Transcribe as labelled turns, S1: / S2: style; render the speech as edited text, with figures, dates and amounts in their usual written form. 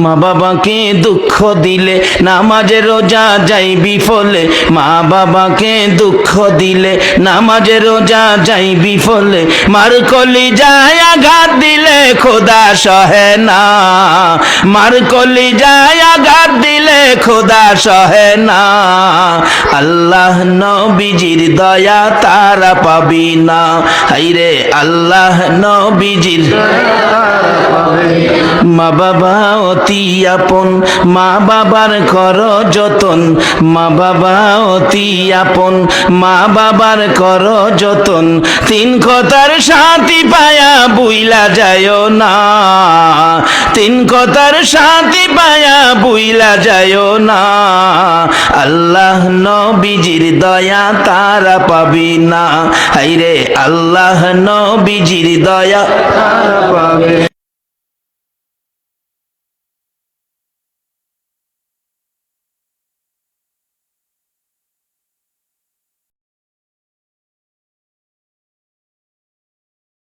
S1: মা বাবাকে দুঃখ দিলে নামাজে রোজা যাই বিফলে, মা বাবাকে দুঃখ দিলে নামাজে রোজা যাই বিফলে, মার কলিজায় আঘাত দিলে খোদা সহে না, মার কলিজায় আঘাত দিলে খোদা সহে না, আল্লাহ নবীজির দয়া তারা পাবি না, হাইরে আল্লাহ নবীজির। মা বাবা অতি আপন, মা বাবার কর যতন, মা বাবা অতি আপন, মা বাবার কর যতন, তিন কথার সাথী পায়া বুইলা যায় না, তিন কথার সাথী পায়া বুইলা যায় না, আল্লাহ নবীজির দয়া তারা পাবি না, হাইরে আল্লাহ নবীজির দয়া তারা পাবে।